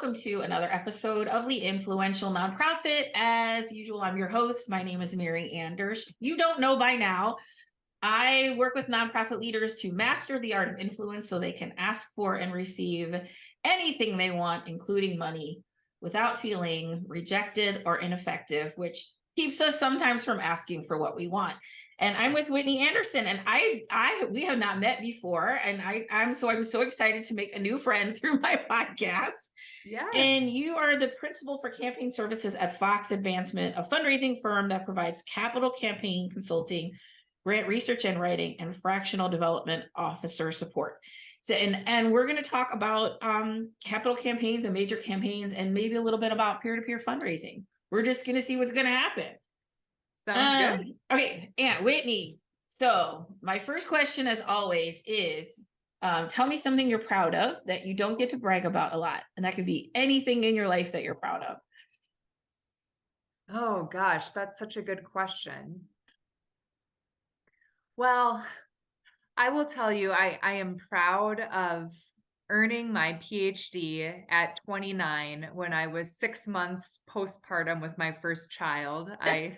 welcome to another episode of The Influential Nonprofit. As usual, I'm your host. My name is Mary Anderson. If you don't know by now, I work with nonprofit leaders to master the art of influence so they can ask for and receive anything they want, including money, without feeling rejected or ineffective, which keeps us sometimes from asking for what we want. And I'm with Whitney Anderson, and we have not met before, and I'm so excited to make a new friend through my podcast. Yes. And you are the principal for campaign services at Fox Advancement, a fundraising firm that provides capital campaign consulting, grant research and writing, and fractional development officer support. So, and we're going to talk about capital campaigns and major campaigns, and maybe a little bit about peer-to-peer fundraising. We're just going to see what's going to happen. Sounds good. Okay, and Whitney. So my first question, as always, is tell me something you're proud of that you don't get to brag about a lot, and that could be anything in your life that you're proud of. Oh gosh, that's such a good question. Well, I will tell you, I am proud of earning my PhD at 29 when I was 6 months postpartum with my first child. I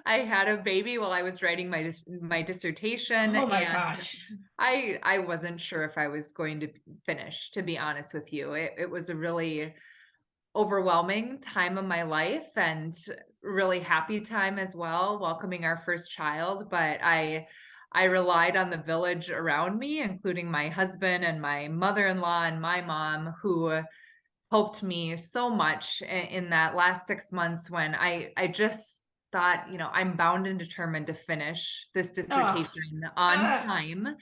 had a baby while I was writing my dissertation. Oh my and gosh. I wasn't sure if I was going to finish, to be honest with you. It was a really overwhelming time of my life and really happy time as well, welcoming our first child. But I relied on the village around me, including my husband and my mother-in-law and my mom, who helped me so much in that last 6 months when I just thought, I'm bound and determined to finish this dissertation on time.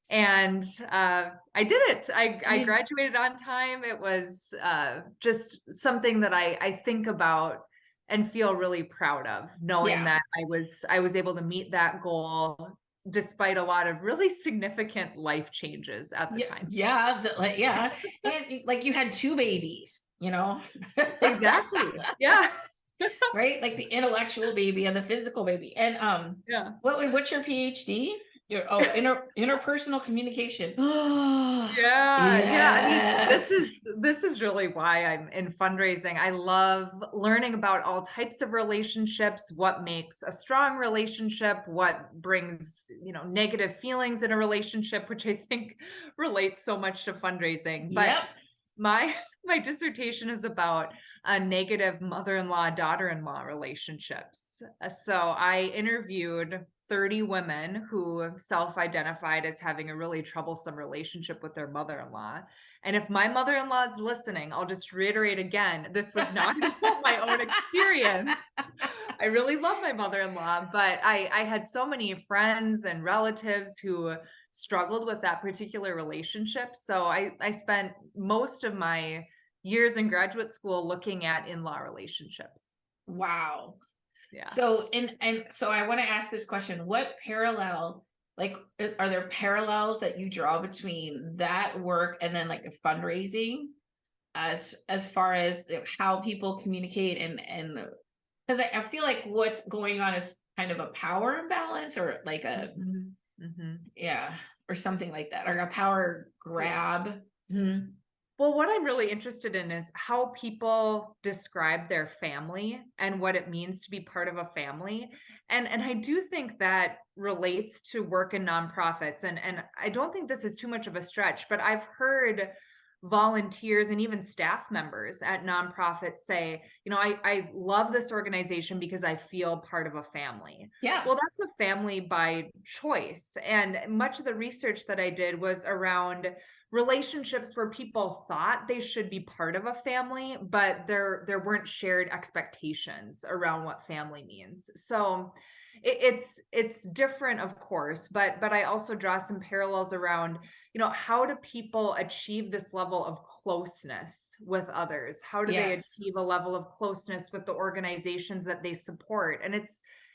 And I did it. I graduated on time. It was just something that I think about and feel really proud of, knowing that I was able to meet that goal despite a lot of really significant life changes at the time. Yeah. And like you had two babies, Exactly. Yeah. Right? Like the intellectual baby and the physical baby. And Yeah. what's your PhD? Interpersonal communication. Yeah. I mean, Yes. this is really why I'm in fundraising. I love learning about all types of relationships, what makes a strong relationship, what brings, negative feelings in a relationship, which I think relates so much to fundraising. But Yep. my dissertation is about negative mother-in-law, daughter-in-law relationships. So I interviewed 30 women who self-identified as having a really troublesome relationship with their mother-in-law. And if my mother-in-law is listening, I'll just reiterate again, this was not my own experience. I really love my mother-in-law, but I had so many friends and relatives who struggled with that particular relationship. So I spent most of my years in graduate school looking at in-law relationships. Wow. Yeah. So so I want to ask this question: what parallel, like, are there parallels that you draw between that work and then like the fundraising, as far as how people communicate and because I feel like what's going on is kind of a power imbalance or like a or something like that, or a power grab. Mm-hmm. Well, what I'm really interested in is how people describe their family and what it means to be part of a family. And I do think that relates to work in nonprofits. And I don't think this is too much of a stretch, but I've heard volunteers and even staff members at nonprofits say, I love this organization because I feel part of a family. Yeah. Well, that's a family by choice. And much of the research that I did was around relationships where people thought they should be part of a family, but there weren't shared expectations around what family means. So it's different, of course, but I also draw some parallels around, how do people achieve this level of closeness with others? How do they achieve a level of closeness with the organizations that they support? And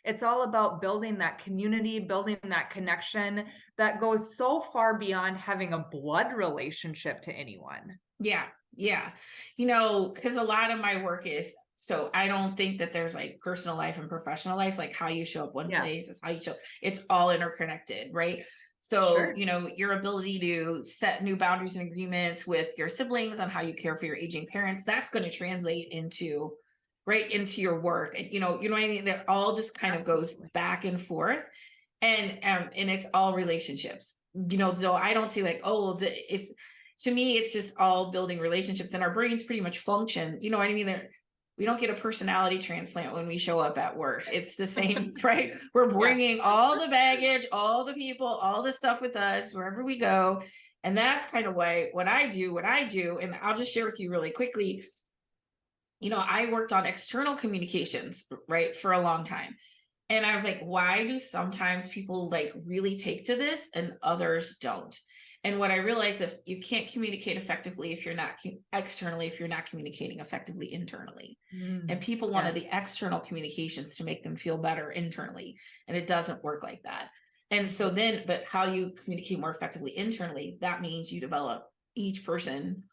it's all about building that community, building that connection that goes so far beyond having a blood relationship to anyone. Yeah. Because a lot of my work is, so I don't think that there's like personal life and professional life, like how you show up one place is how you show, it's all interconnected, right? So, Sure. your ability to set new boundaries and agreements with your siblings on how you care for your aging parents, that's going to translate into right into your work. And what I mean? That all just kind of goes Absolutely. back and forth. And it's all relationships. So I don't say like, oh, it's to me, it's just all building relationships, and our brains pretty much function. You know what I mean? We don't get a personality transplant when we show up at work. It's the same, right? We're Yeah. bringing all the baggage, all the people, all the stuff with us wherever we go. And that's kind of why what I do, and I'll just share with you really quickly. I worked on external communications, right, for a long time. And I was like, why do sometimes people like really take to this and others don't? And what I realized, if you can't communicate effectively if you're not externally, if you're not communicating effectively internally. And people wanted the Yes. external communications to make them feel better internally. And it doesn't work like that. And so then, but how you communicate more effectively internally, that means you develop each person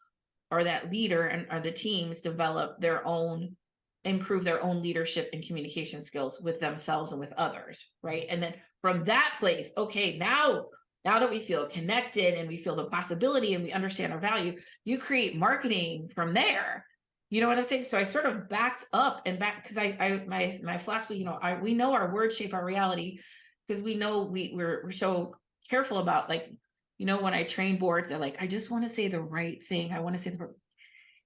or that leader and or the teams develop their own, improve their own leadership and communication skills with themselves and with others, right? And then from that place, okay, now that we feel connected and we feel the possibility and we understand our value, you create marketing from there. You know what I'm saying? So I sort of backed up and back, because my philosophy, we know our words shape our reality, because we know we're so careful about, like, when I train boards, they're like, I just want to say the right thing. I want to say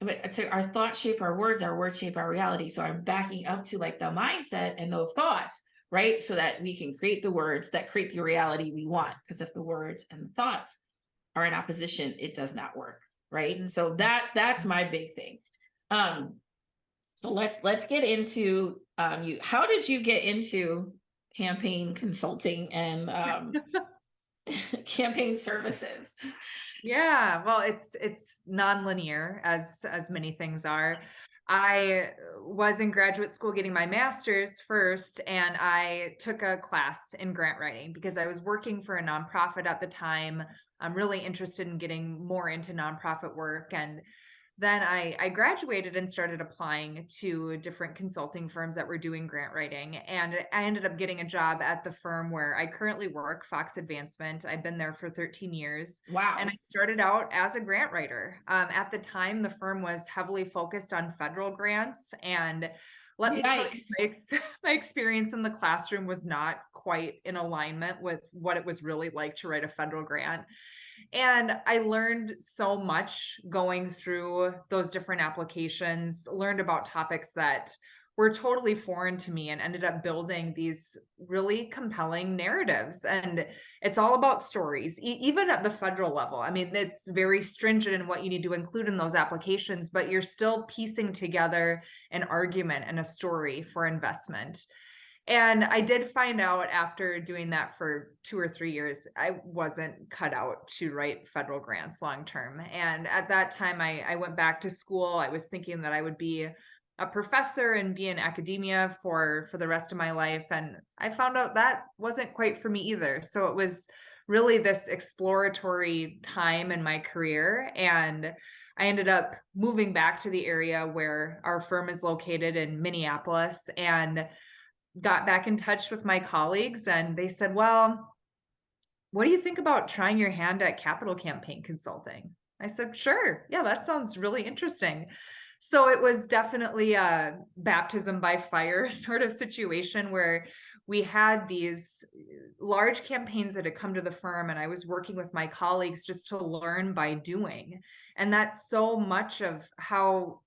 but I'd say our thoughts shape our words shape our reality. So I'm backing up to like the mindset and those thoughts, right? So that we can create the words that create the reality we want. Because if the words and the thoughts are in opposition, it does not work. Right. So that's my big thing. Um, so let's get into you. How did you get into campaign consulting and campaign services? Yeah, well, it's nonlinear as many things are. I was in graduate school getting my master's first, and I took a class in grant writing because I was working for a nonprofit at the time. I'm really interested in getting more into nonprofit work, and then I graduated and started applying to different consulting firms that were doing grant writing. And I ended up getting a job at the firm where I currently work, Fox Advancement. I've been there for 13 years. And I Wow. started out as a grant writer. At the time, the firm was heavily focused on federal grants. And let me tell you, Yikes. my experience in the classroom was not quite in alignment with what it was really like to write a federal grant. And I learned so much going through those different applications, learned about topics that were totally foreign to me, and ended up building these really compelling narratives. And it's all about stories, even at the federal level. I mean, it's very stringent in what you need to include in those applications, but you're still piecing together an argument and a story for investment. And I did find out after doing that for 2 or 3 years, I wasn't cut out to write federal grants long term. And at that time, I went back to school. I was thinking that I would be a professor and be in academia for the rest of my life. And I found out that wasn't quite for me either. So it was really this exploratory time in my career. And I ended up moving back to the area where our firm is located in Minneapolis, and got back in touch with my colleagues, and they said, well, what do you think about trying your hand at capital campaign consulting? I said, sure. Yeah, that sounds really interesting. So it was definitely a baptism by fire sort of situation where we had these large campaigns that had come to the firm, and I was working with my colleagues just to learn by doing. And that's so much of how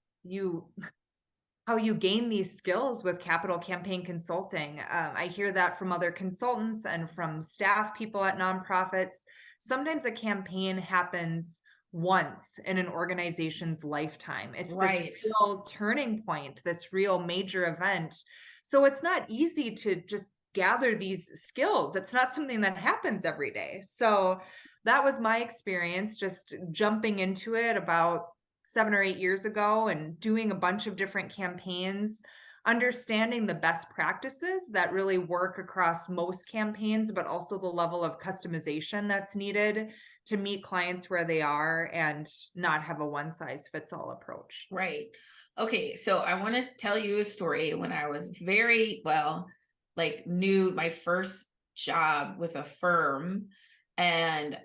you gain these skills with capital campaign consulting. I hear that from other consultants and from staff people at nonprofits. Sometimes a campaign happens once in an organization's lifetime. It's this Right. real turning point, this real major event. So it's not easy to just gather these skills. It's not something that happens every day. So that was my experience, just jumping into it about 7 or 8 years ago and doing a bunch of different campaigns, understanding the best practices that really work across most campaigns, but also the level of customization that's needed to meet clients where they are and not have a one size fits all approach. Right. Okay. So I want to tell you a story when I was very, well, like new, my first job with a firm. and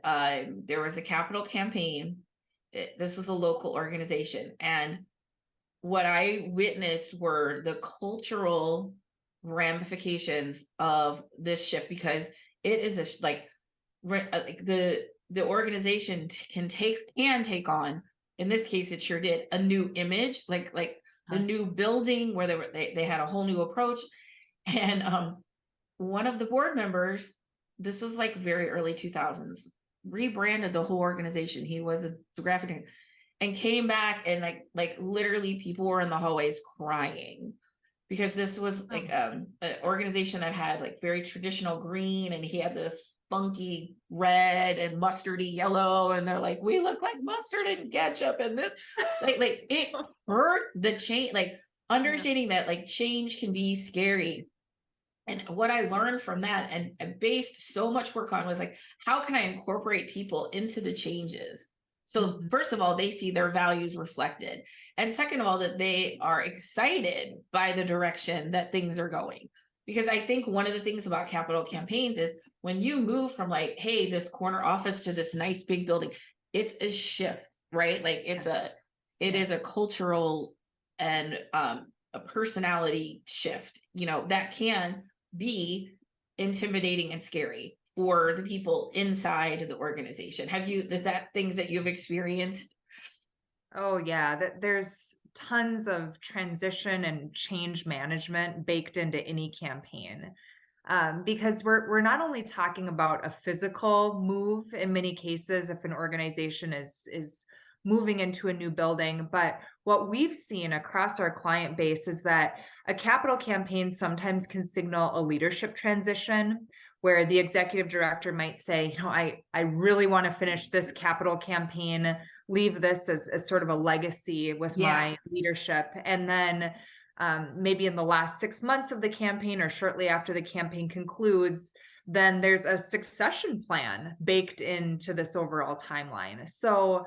there was a capital campaign. This was a local organization, and what I witnessed were the cultural ramifications of this shift, because it is like the organization can take on, in this case it sure did, a new image, like the new building where they had a whole new approach. And one of the board members, this was like very early 2000s, rebranded the whole organization. He was a graphic, and came back, and like literally people were in the hallways crying, because this was like an organization that had like very traditional green, and he had this funky red and mustardy yellow, and they're like, we look like mustard and ketchup, and this like it hurt the change, like understanding that like change can be scary. And what I learned from that, and based so much work on, was like, how can I incorporate people into the changes? So first of all, they see their values reflected. And second of all, that they are excited by the direction that things are going. Because I think one of the things about capital campaigns is when you move from like, hey, this corner office to this nice big building, it's a shift, right? Like it is a cultural and a personality shift, that can be intimidating and scary for the people inside the organization. Is that things that you've experienced? Oh yeah, there's tons of transition and change management baked into any campaign. Because we're not only talking about a physical move in many cases if an organization is moving into a new building, but what we've seen across our client base is that a capital campaign sometimes can signal a leadership transition, where the executive director might say, I really want to finish this capital campaign, leave this as sort of a legacy with my leadership. And then maybe in the last 6 months of the campaign, or shortly after the campaign concludes, then there's a succession plan baked into this overall timeline. So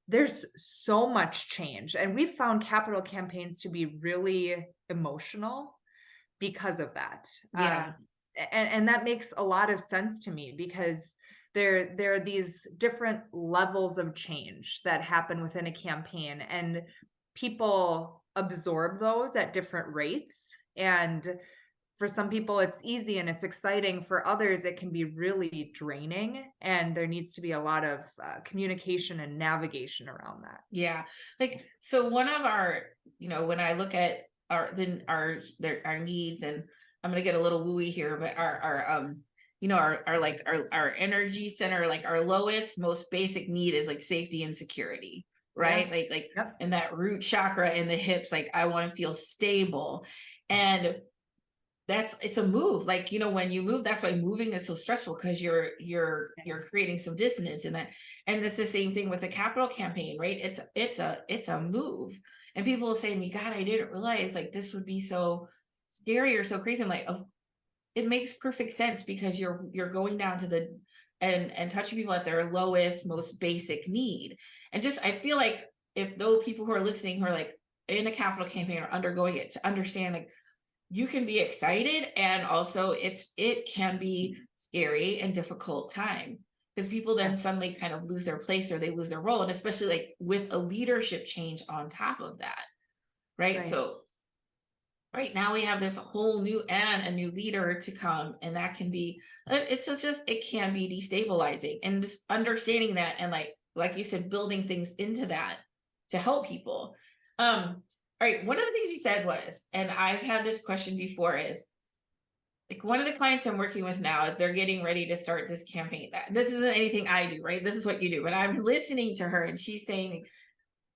there's so much change, and we've found capital campaigns to be really emotional because of that. And that makes a lot of sense to me, because there are these different levels of change that happen within a campaign, and people absorb those at different rates. And for some people it's easy and it's exciting. For others it can be really draining, and there needs to be a lot of communication and navigation around that. Like, so one of our, when I look at our needs, and I'm going to get a little wooey here, but our energy center, like our lowest, most basic need is like safety and security, right? And that root chakra in the hips, like I want to feel stable. And it's a move, like, when you move, that's why moving is so stressful, because you're creating some dissonance in that. And it's the same thing with the capital campaign, right? It's a move. And people will say to me, God, I didn't realize like this would be so scary or so crazy. I'm like, it makes perfect sense, because you're going down to and touching people at their lowest, most basic need. And just, I feel like if those people who are listening, who are like in a capital campaign or undergoing it, to understand, like, you can be excited, and also it can be scary and difficult time, because people then suddenly kind of lose their place, or they lose their role. And especially like with a leadership change on top of that, right? So right now we have this whole new and a new leader to come, and that can be, it can be destabilizing. And just understanding that, and like you said, building things into that to help people. All right, one of the things you said was, and I've had this question before, is like, one of the clients I'm working with now, they're getting ready to start this campaign. This isn't anything I do, right? This is what you do. But I'm listening to her, and she's saying,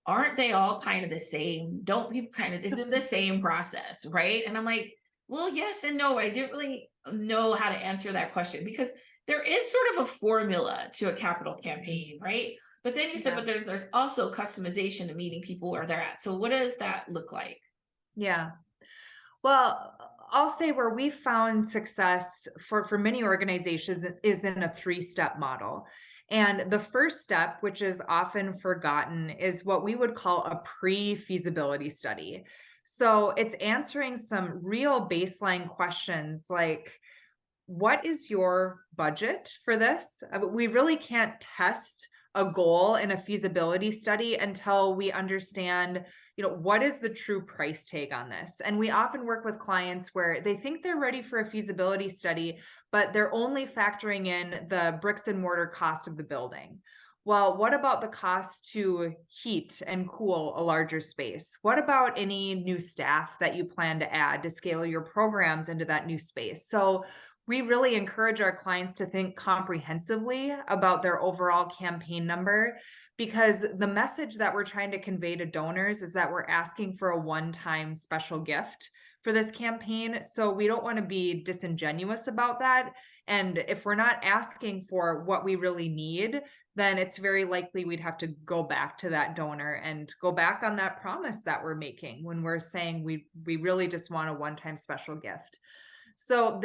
aren't they all kind of the same? Don't people kind of, isn't the same process, right? And I'm like, well, yes and no. I didn't really know how to answer that question, because there is sort of a formula to a capital campaign, right? But then you said, but there's also customization to meeting people where they're at. So what does that look like? Yeah. Well, I'll say where we found success for many organizations is in a 3-step model. And the first step, which is often forgotten, is what we would call a pre-feasibility study. So it's answering some real baseline questions like, what is your budget for this? We really can't test a goal in a feasibility study until we understand, what is the true price tag on this? And we often work with clients where they think they're ready for a feasibility study, but they're only factoring in the bricks and mortar cost of the building. Well, what about the cost to heat and cool a larger space? What about any new staff that you plan to add to scale your programs into that new space? So we really encourage our clients to think comprehensively about their overall campaign number, because the message that we're trying to convey to donors is that we're asking for a one-time special gift for this campaign. So we don't want to be disingenuous about that. And if we're not asking for what we really need, then it's very likely we'd have to go back to that donor and go back on that promise that we're making when we're saying we really just want a one-time special gift. So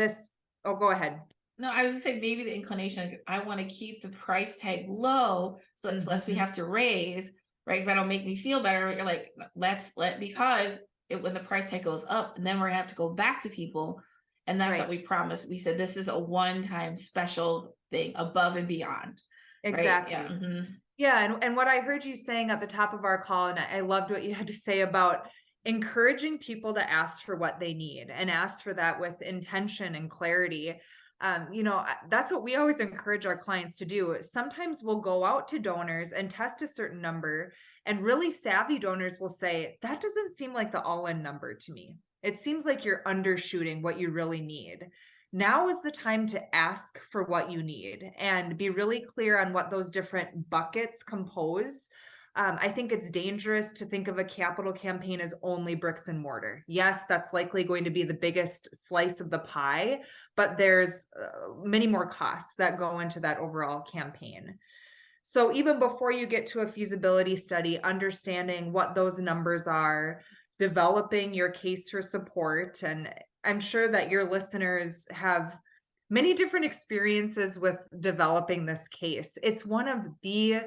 oh, go ahead. No, I was just saying maybe the inclination, I want to keep the price tag low, so it's less we have to raise, right? That'll make me feel better. You're like, because when the price tag goes up, and then we're gonna have to go back to people. And that's what we promised. We said, this is a one-time special thing above and beyond. Exactly. Right? Yeah. Yeah. And what I heard you saying at the top of our call, and I loved what you had to say about encouraging people to ask for what they need and ask for that with intention and clarity. That's what we always encourage our clients to do. Sometimes we'll go out to donors and test a certain number, and really savvy donors will say, that doesn't seem like the all-in number to me. It seems like you're undershooting what you really need. Now is the time to ask for what you need and be really clear on what those different buckets compose. I think it's dangerous to think of a capital campaign as only bricks and mortar. Yes, that's likely going to be the biggest slice of the pie, but there's many more costs that go into that overall campaign. So even before you get to a feasibility study, understanding what those numbers are, developing your case for support. And I'm sure that your listeners have many different experiences with developing this case. It's one of the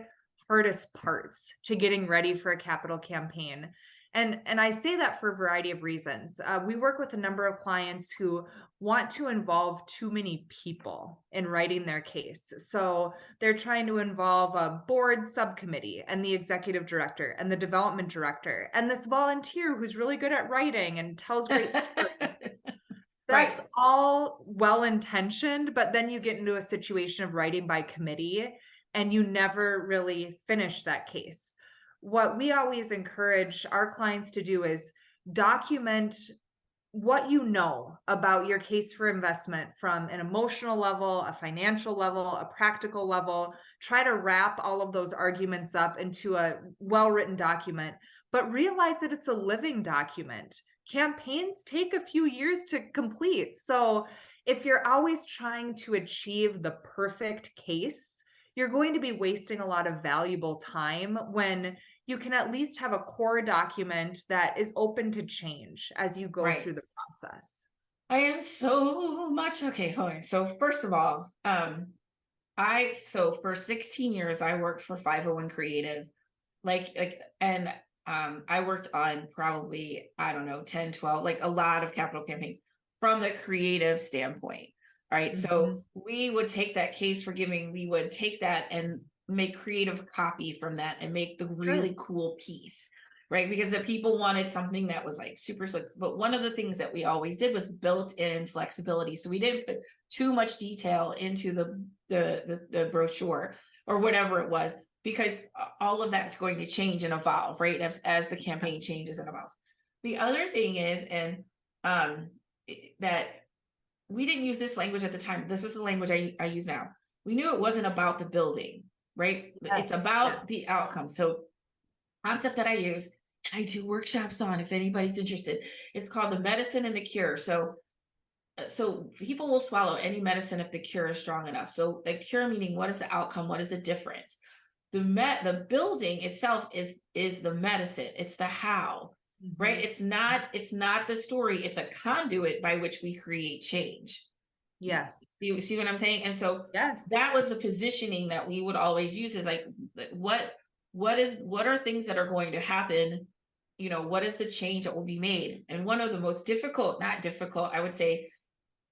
hardest parts to getting ready for a capital campaign. And I say that for a variety of reasons. We work with a number of clients who want to involve too many people in writing their case. So they're trying to involve a board subcommittee and the executive director and the development director and this volunteer who's really good at writing and tells great stories. That's all well-intentioned, but then you get into a situation of writing by committee and you never really finish that case. What we always encourage our clients to do is document what you know about your case for investment from an emotional level, a financial level, a practical level. Try to wrap all of those arguments up into a well-written document, but realize that it's a living document. Campaigns take a few years to complete. So if you're always trying to achieve the perfect case, you're going to be wasting a lot of valuable time when you can at least have a core document that is open to change as you go through the process. I am so much okay. Hold on. So first of all, for 16 years I worked for 501 Creative, and I worked on probably, I don't know, 10, 12, like a lot of capital campaigns from the creative standpoint. Right. So we would take that case for giving, we would take that and make creative copy from that and make the really cool piece. Right. Because the people wanted something that was like super slick. But one of the things that we always did was built in flexibility. So we didn't put too much detail into the brochure or whatever it was, because all of that's going to change and evolve, right? As the campaign changes and evolves. The other thing is, that we didn't use this language at the time. This is the language I use now. We knew it wasn't about the building, right? It's about the outcome. So concept that I use, and I do workshops on, if anybody's interested, it's called the medicine and the cure. So people will swallow any medicine if the cure is strong enough. So the cure meaning, what is the outcome? What is the difference? The building itself is the medicine. It's the how. Right. It's not the story. It's a conduit by which we create change. Yes. See what I'm saying? And so that was the positioning that we would always use, is like, what are things that are going to happen? What is the change that will be made? And one of the most difficult, not difficult, I would say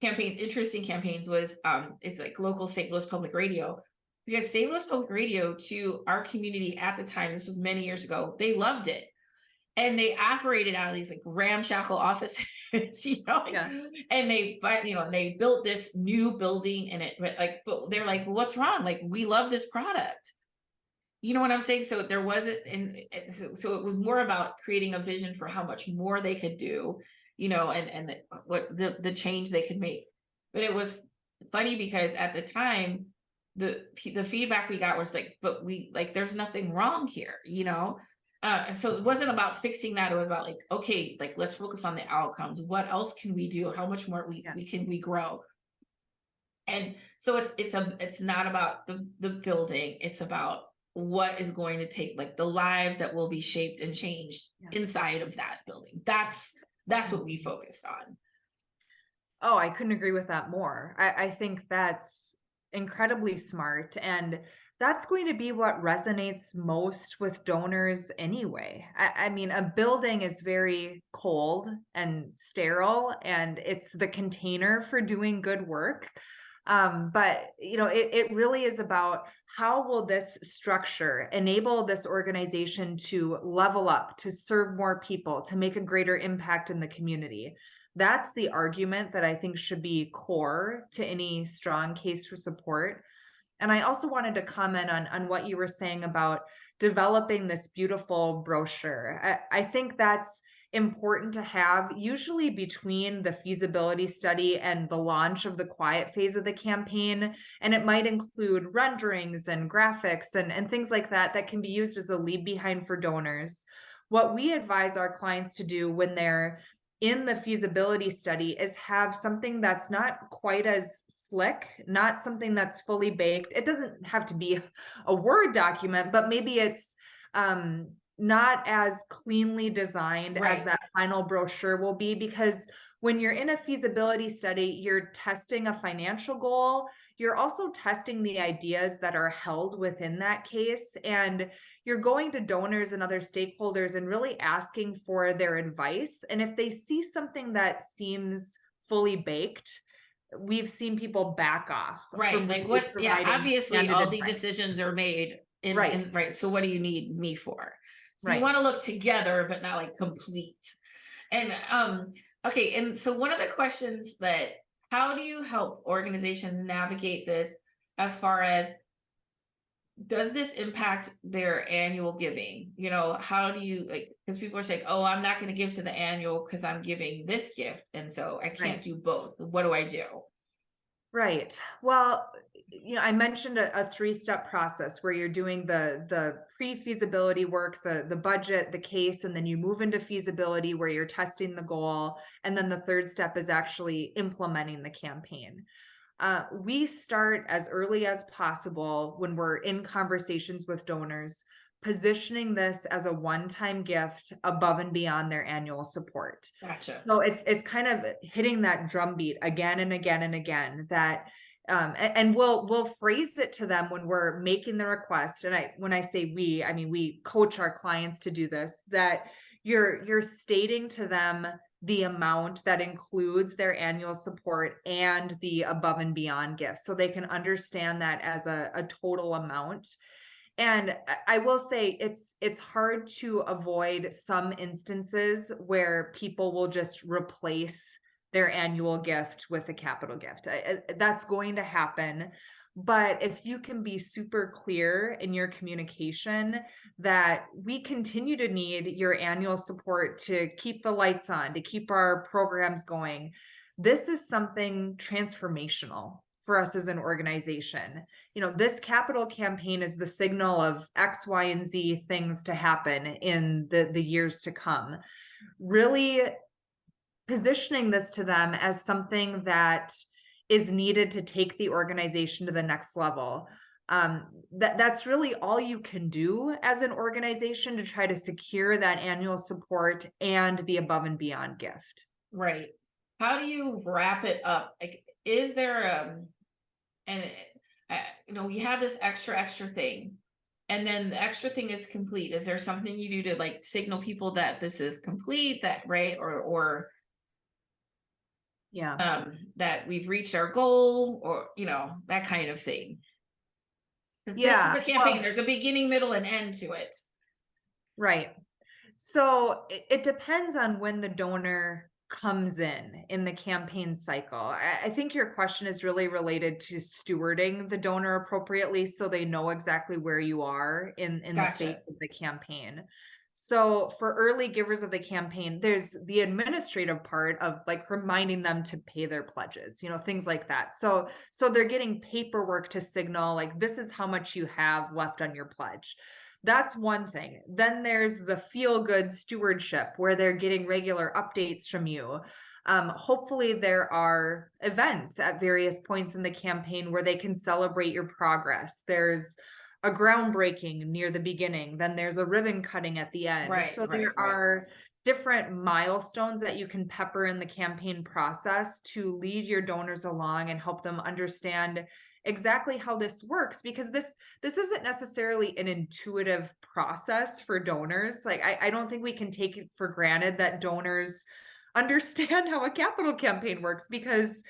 campaigns, interesting campaigns, was it's like local St. Louis Public Radio. Because St. Louis Public Radio, to our community at the time, this was many years ago, they loved it. And they operated out of these like ramshackle offices, Yeah. and they built this new building in it, but they're like, well, what's wrong? Like, we love this product. You know what I'm saying? So there wasn't, so it was more about creating a vision for how much more they could do, what the change they could make. But it was funny because at the time, the feedback we got was like, but there's nothing wrong here, so it wasn't about fixing that. It was about like, okay, like, let's focus on the outcomes. What else can we do? How much more we grow? And so it's not about the building. It's about what is going to take, like, the lives that will be shaped and changed inside of that building. That's what we focused on. Oh, I couldn't agree with that more. I think that's incredibly smart. And that's going to be what resonates most with donors anyway. I mean, a building is very cold and sterile, and it's the container for doing good work. But it really is about how will this structure enable this organization to level up, to serve more people, to make a greater impact in the community. That's the argument that I think should be core to any strong case for support. And I also wanted to comment on what you were saying about developing this beautiful brochure. I think that's important to have, usually between the feasibility study and the launch of the quiet phase of the campaign. And it might include renderings and graphics and things like that that can be used as a leave behind for donors. What we advise our clients to do when they're in the feasibility study is have something that's not quite as slick, not something that's fully baked. It doesn't have to be a Word document, but maybe it's not as cleanly designed as that final brochure will be, because when you're in a feasibility study, you're testing a financial goal. You're also testing the ideas that are held within that case. And you're going to donors and other stakeholders and really asking for their advice. And if they see something that seems fully baked, we've seen people back off. Right. Like, what? Yeah, obviously all the decisions are made right. So what do you need me for? So you want to look together, but not like complete. And okay. And so one of the questions that, how do you help organizations navigate this, as far as, does this impact their annual giving? How do you, like, because people are saying, oh, I'm not going to give to the annual because I'm giving this gift, and so I can't do both. What do I do? Right. Well, I mentioned a three-step process where you're doing the pre-feasibility work, the budget, the case, and then you move into feasibility where you're testing the goal. And then the third step is actually implementing the campaign. We start as early as possible when we're in conversations with donors, positioning this as a one-time gift above and beyond their annual support. Gotcha. So it's kind of hitting that drumbeat again and again and again, that and we'll phrase it to them when we're making the request. And when I say we, I mean we coach our clients to do this, that you're stating to them the amount that includes their annual support and the above and beyond gifts, so they can understand that as a total amount. And I will say it's hard to avoid some instances where people will just replace their annual gift with a capital gift. That's going to happen. But if you can be super clear in your communication that we continue to need your annual support to keep the lights on, to keep our programs going, this is something transformational for us as an organization. This capital campaign is the signal of X, Y, and Z things to happen in the years to come. Really positioning this to them as something that is needed to take the organization to the next level. That's really all you can do as an organization to try to secure that annual support and the above and beyond gift. Right. How do you wrap it up? Like, is there we have this extra thing, and then the extra thing is complete. Is there something you do to, like, signal people that this is complete, that, right? Or Yeah. that we've reached our goal, or, that kind of thing. This is Yeah. a campaign. There's a beginning, middle, and end to it. Right. So it depends on when the donor comes in the campaign cycle. I think your question is really related to stewarding the donor appropriately so they know exactly where you are in the phase Gotcha. of the campaign. So for early givers of the campaign, there's the administrative part of like reminding them to pay their pledges, things like that. So they're getting paperwork to signal like this is how much you have left on your pledge. That's one thing. Then there's the feel good stewardship where they're getting regular updates from you. Hopefully, there are events at various points in the campaign where they can celebrate your progress. There's a groundbreaking near the beginning, then there's a ribbon cutting at the end. Right, So right, there right. are different milestones that you can pepper in the campaign process to lead your donors along and help them understand exactly how this works, because this isn't necessarily an intuitive process for donors. Like I don't think we can take it for granted that donors understand how a capital campaign works, because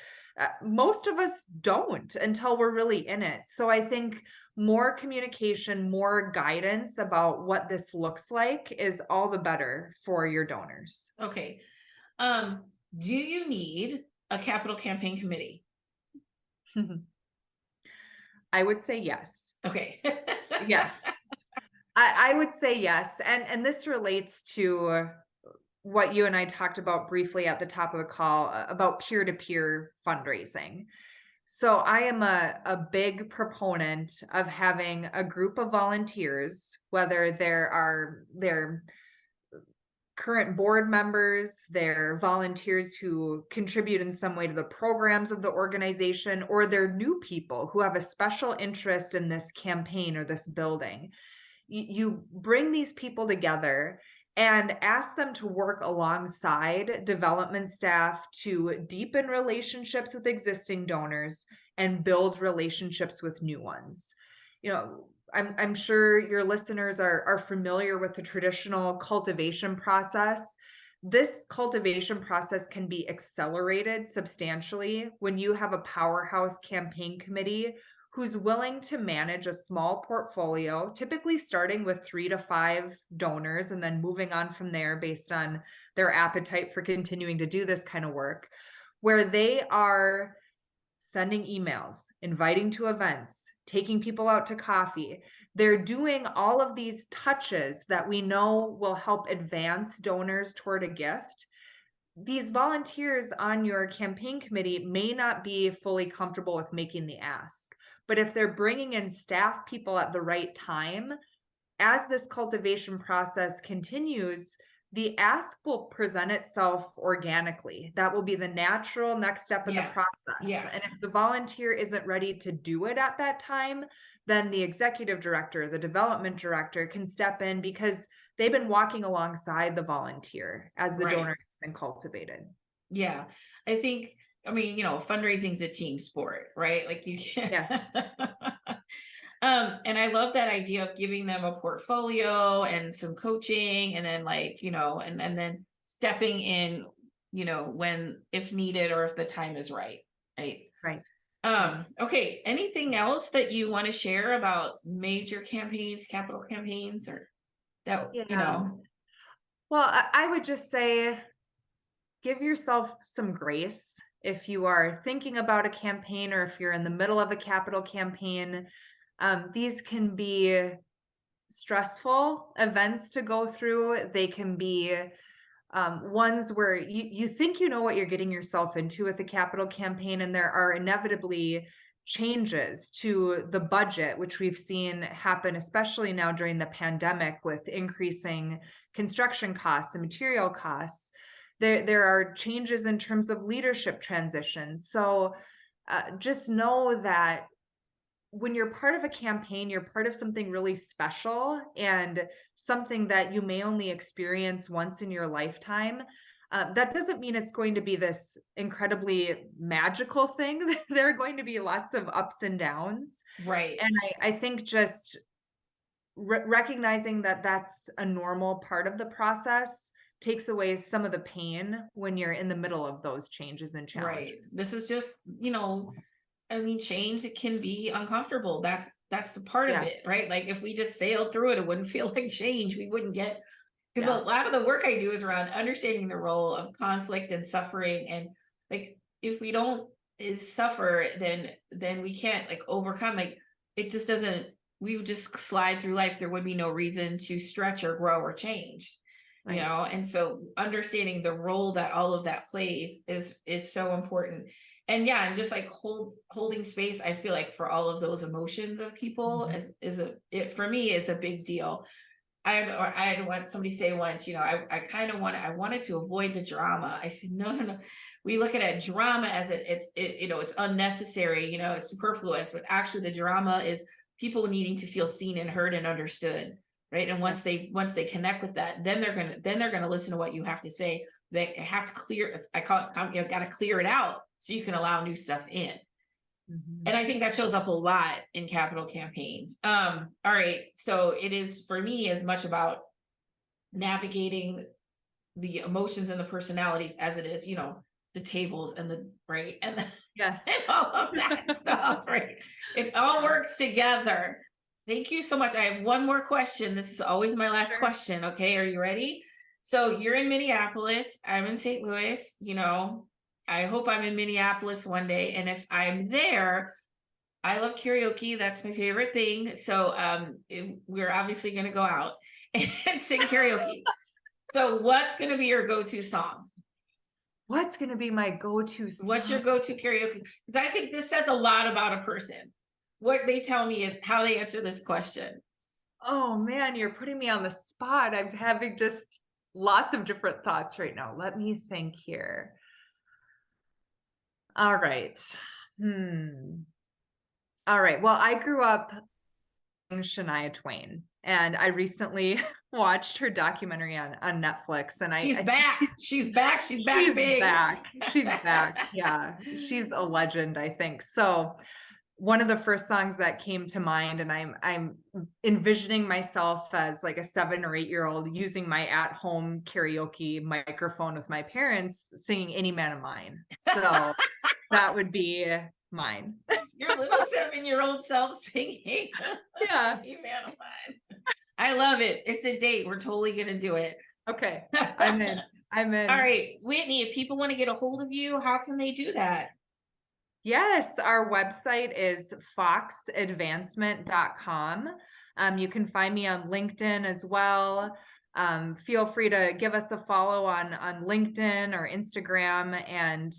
most of us don't until we're really in it. So I think more communication, more guidance about what this looks like is all the better for your donors. Okay. Do you need a capital campaign committee? I would say yes. Okay. Yes. I would say yes. And this relates to what you and I talked about briefly at the top of the call about peer-to-peer fundraising. So I am a big proponent of having a group of volunteers, whether they're current board members, they're volunteers who contribute in some way to the programs of the organization, or they're new people who have a special interest in this campaign or this building. You bring these people together and ask them to work alongside development staff to deepen relationships with existing donors and build relationships with new ones. I'm sure your listeners are familiar with the traditional cultivation process. This cultivation process can be accelerated substantially when you have a powerhouse campaign committee who's willing to manage a small portfolio, typically starting with 3 to 5 donors and then moving on from there based on their appetite for continuing to do this kind of work, where they are sending emails, inviting to events, taking people out to coffee. They're doing all of these touches that we know will help advance donors toward a gift. These volunteers on your campaign committee may not be fully comfortable with making the ask, but if they're bringing in staff people at the right time, as this cultivation process continues, the ask will present itself organically. That will be the natural next step in the Yeah. process. Yeah. And if the volunteer isn't ready to do it at that time, then the executive director, the development director can step in because they've been walking alongside the volunteer as the Right. donor has been cultivated. Yeah. Fundraising is a team sport, right? Like you can't. Yes. And I love that idea of giving them a portfolio and some coaching, and then and then stepping in, when, if needed, or if the time is right. Right. Right. Okay. Anything else that you want to share about major campaigns, capital campaigns, or that, Yeah. Well, I would just say give yourself some grace if you are thinking about a campaign or if you're in the middle of a capital campaign. These can be stressful events to go through. They can be ones where you think you know what you're getting yourself into with a capital campaign, and there are inevitably changes to the budget, which we've seen happen, especially now during the pandemic with increasing construction costs and material costs. There are changes in terms of leadership transitions. So just know that when you're part of a campaign, you're part of something really special and something that you may only experience once in your lifetime. That doesn't mean it's going to be this incredibly magical thing. There are going to be lots of ups and downs. right. And I think just recognizing that that's a normal part of the process takes away some of the pain when you're in the middle of those changes and challenges. Right. This is just, I mean, change, it can be uncomfortable. That's the part of Yeah. it, right? Like if we just sailed through it, it wouldn't feel like change. We wouldn't get, because Yeah. a lot of the work I do is around understanding the role of conflict and suffering. And like if we don't suffer, then we can't like overcome. Like it just doesn't, we would just slide through life. There would be no reason to stretch or grow or change. Right. And so understanding the role that all of that plays is so important. And yeah, I'm just like holding space, I feel like, for all of those emotions of people it for me is a big deal. I had what somebody say once, I wanted to avoid the drama. I said, no. We look at drama as it's unnecessary, it's superfluous, but actually the drama is people needing to feel seen and heard and understood. Right. And once they connect with that, then they're gonna listen to what you have to say. They have to clear, I call it, got to clear it out so you can allow new stuff in. And I think that shows up a lot in capital campaigns. All right. So it is for me as much about navigating the emotions and the personalities as it is, the tables and the right and Yes. and all of that stuff, right? It all works together. Thank you so much. I have one more question. This is always my last question. Okay, are you ready? So you're in Minneapolis. I'm in St. Louis. I hope I'm in Minneapolis one day. And if I'm there, I love karaoke. That's my favorite thing. So we're obviously going to go out and sing karaoke. So what's going to be your go-to song? What's going to be my go-to song? What's your go-to karaoke? Because I think this says a lot about a person. What they tell me and how they answer this question. Oh man, you're putting me on the spot. I'm having just lots of different thoughts right now. Let me think here. All right. All right. Well, I grew up Shania Twain, and I recently watched her documentary on Netflix, and She's back. She's back. She's back. She's big. back. She's back. Yeah, she's a legend, I think. So one of the first songs that came to mind, and I'm envisioning myself as like a 7 or 8-year-old using my at-home karaoke microphone with my parents singing "Any Man of Mine." So that would be mine. Your little 7-year-old self singing. Yeah. Any Man of Mine. I love it. It's a date. We're totally gonna do it. Okay. I'm in. All right, Whitney, if people want to get a hold of you, how can they do that? Yes, our website is foxadvancement.com. You can find me on LinkedIn as well. Feel free to give us a follow on LinkedIn or Instagram. And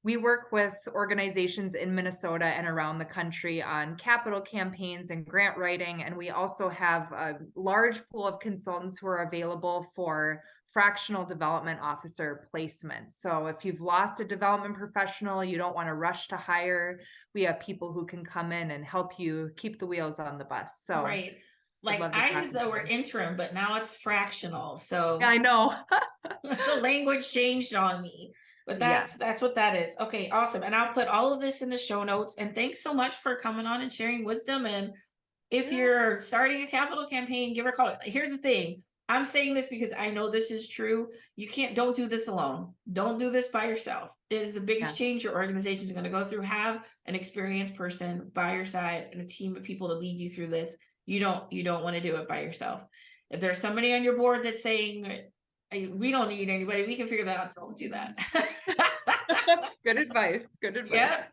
we work with organizations in Minnesota and around the country on capital campaigns and grant writing. And we also have a large pool of consultants who are available for fractional development officer placement. So if you've lost a development professional, you don't want to rush to hire, we have people who can come in and help you keep the wheels on the bus. So right. Like I use the word interim, but now it's fractional. So yeah, I know. the language changed on me. But that's what that is. Okay, awesome. And I'll put all of this in the show notes. And thanks so much for coming on and sharing wisdom. And if you're starting a capital campaign, give her a call. Here's the thing. I'm saying this because I know this is true. Don't do this alone. Don't do this by yourself. It is the biggest change your organization is going to go through. Have an experienced person by your side and a team of people to lead you through this. You don't want to do it by yourself. If there's somebody on your board that's saying, we don't need anybody, we can figure that out. Don't do that. Good advice. Good advice. Yeah.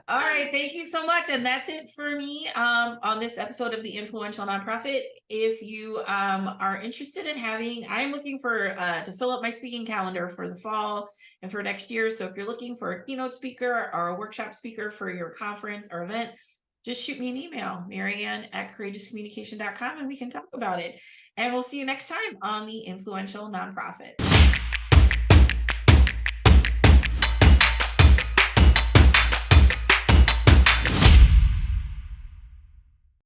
All right. Thank you so much. And that's it for me on this episode of The Influential Nonprofit. If you are interested in I'm looking for to fill up my speaking calendar for the fall and for next year. So if you're looking for a keynote speaker or a workshop speaker for your conference or event, just shoot me an email, Marianne@courageouscommunication.com, and we can talk about it. And we'll see you next time on The Influential Nonprofit.